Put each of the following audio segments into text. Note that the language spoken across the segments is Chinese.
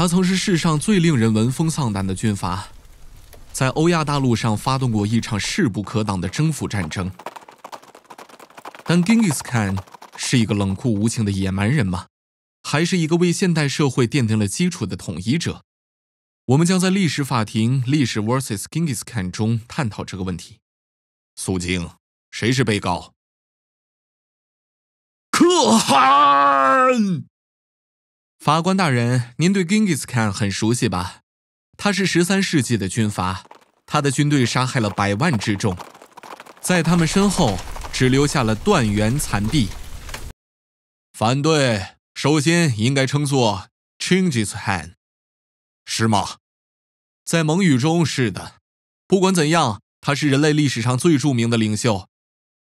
他曾是世上最令人闻风丧胆的军阀，在欧亚大陆上发动过一场势不可挡的征服战争。但 Genghis Khan 是一个冷酷无情的野蛮人吗？还是一个为现代社会奠定了基础的统一者？我们将在历史法庭历史 vs Genghis Khan 中探讨这个问题。肃静，谁是被告？可汗！法官大人，您对 Genghis Khan 很熟悉吧？他是13世纪的军阀，他的军队杀害了100万之众，在他们身后只留下了断垣残壁。反对，首先应该称作 Genghis Khan。是吗？在蒙语中是的。不管怎样，他是人类历史上最著名的领袖。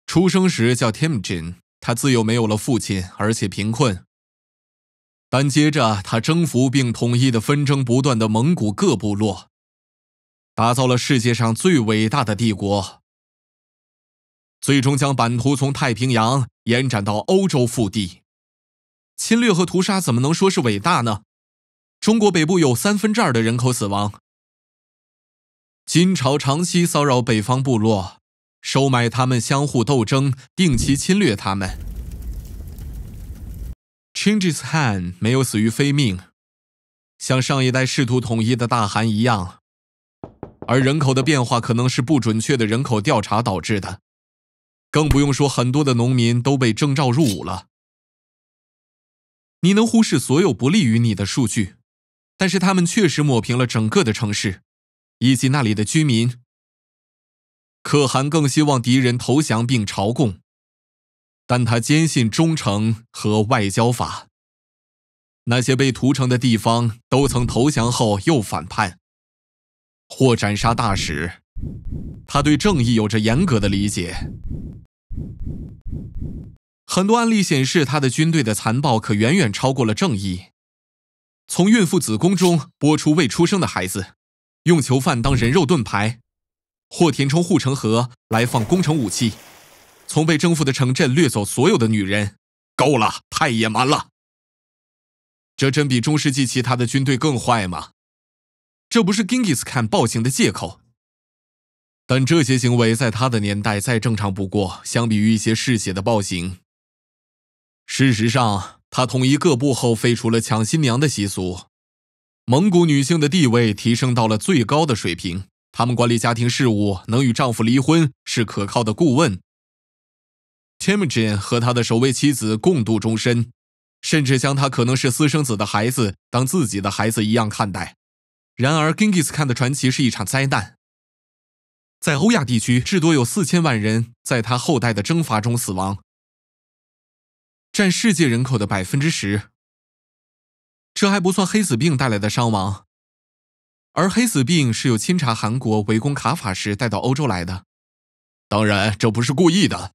出生时叫 Temujin， 他自幼没有了父亲，而且贫困。但接着他征服并统一的纷争不断的蒙古各部落，打造了世界上最伟大的帝国，最终将版图从太平洋延展到欧洲腹地。侵略和屠杀怎么能说是伟大呢？中国北部有2/3的人口死亡。金朝长期骚扰北方部落，收买他们相互斗争，定期侵略他们。Genghis Khan 没有死于非命，像上一代试图统一的大汗一样，而人口的变化可能是不准确的人口调查导致的，更不用说很多的农民都被征召入伍了。你能忽视所有不利于你的数据，但是他们确实抹平了整个的城市，以及那里的居民。可汗更希望敌人投降并朝贡，但他坚信忠诚和外交法。那些被屠城的地方都曾投降后又反叛，或斩杀大使。他对正义有着严格的理解。很多案例显示，他的军队的残暴可远远超过了正义。从孕妇子宫中剥出未出生的孩子，用囚犯当人肉盾牌，或填充护城河来放攻城武器，从被征服的城镇掠走所有的女人。够了，太野蛮了。这真比中世纪其他的军队更坏吗？这不是 Genghis Khan 暴行的借口。但这些行为在他的年代再正常不过，相比于一些嗜血的暴行。事实上，他统一各部后废除了抢新娘的习俗，蒙古女性的地位提升到了最高的水平，她们管理家庭事务，能与丈夫离婚，是可靠的顾问。Temujin 和他的首位妻子共度终身，甚至将他可能是私生子的孩子当自己的孩子一样看待。然而 Genghis Khan 的传奇是一场灾难。在欧亚地区，至多有4000万人在他后代的征伐中死亡，占世界人口的10%。这还不算黑死病带来的伤亡，而黑死病是由钦察汗国围攻卡法时带到欧洲来的。当然，这不是故意的。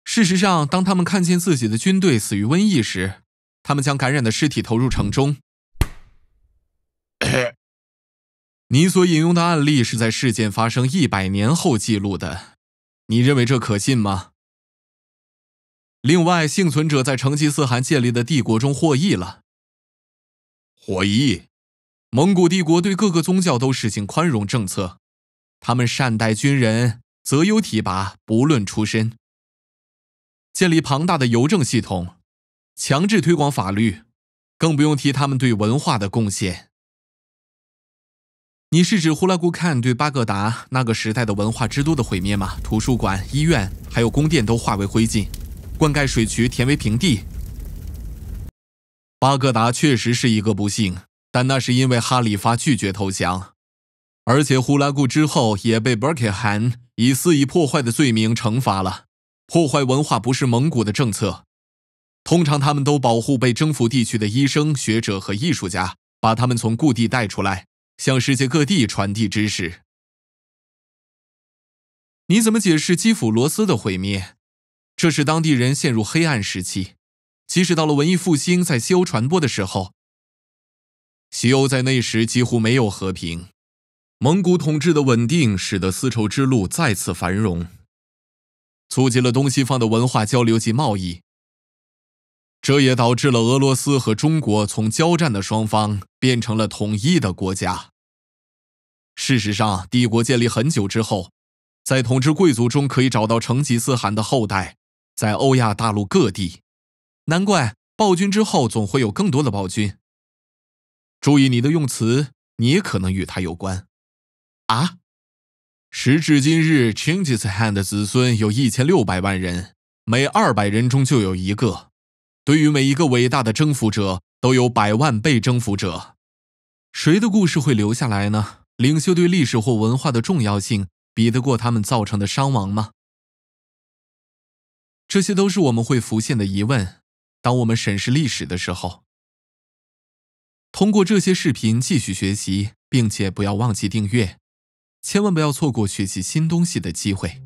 事实上，当他们看见自己的军队死于瘟疫时，他们将感染的尸体投入城中。你所引用的案例是在事件发生100年后记录的，你认为这可信吗？另外，幸存者在成吉思汗建立的帝国中获益了。获益？蒙古帝国对各个宗教都实行宽容政策，他们善待军人，择优提拔，不论出身，建立庞大的邮政系统，强制推广法律，更不用提他们对文化的贡献。你是指呼拉古汗对巴格达那个时代的文化之都的毁灭吗？图书馆、医院还有宫殿都化为灰烬，灌溉水渠填为平地。巴格达确实是一个不幸，但那是因为哈里发拒绝投降，而且呼拉古之后也被 Berke Han 以肆意破坏的罪名惩罚了。破坏文化不是蒙古的政策，通常他们都保护被征服地区的医生、学者和艺术家，把他们从故地带出来，向世界各地传递知识。你怎么解释基辅罗斯的毁灭？这使当地人陷入黑暗时期。即使到了文艺复兴在西欧传播的时候，西欧在那时几乎没有和平。蒙古统治的稳定使得丝绸之路再次繁荣，促进了东西方的文化交流及贸易。这也导致了俄罗斯和中国从交战的双方变成了统一的国家。事实上，帝国建立很久之后，在统治贵族中可以找到成吉思汗的后代，在欧亚大陆各地。难怪暴君之后总会有更多的暴君。注意你的用词，你也可能与他有关。啊？时至今日，Chinggis-Khan的子孙有1600万人，每200人中就有一个。对于每一个伟大的征服者，都有100万被征服者。谁的故事会留下来呢？领袖对历史或文化的重要性，比得过他们造成的伤亡吗？这些都是我们会浮现的疑问，当我们审视历史的时候。通过这些视频继续学习，并且不要忘记订阅，千万不要错过学习新东西的机会。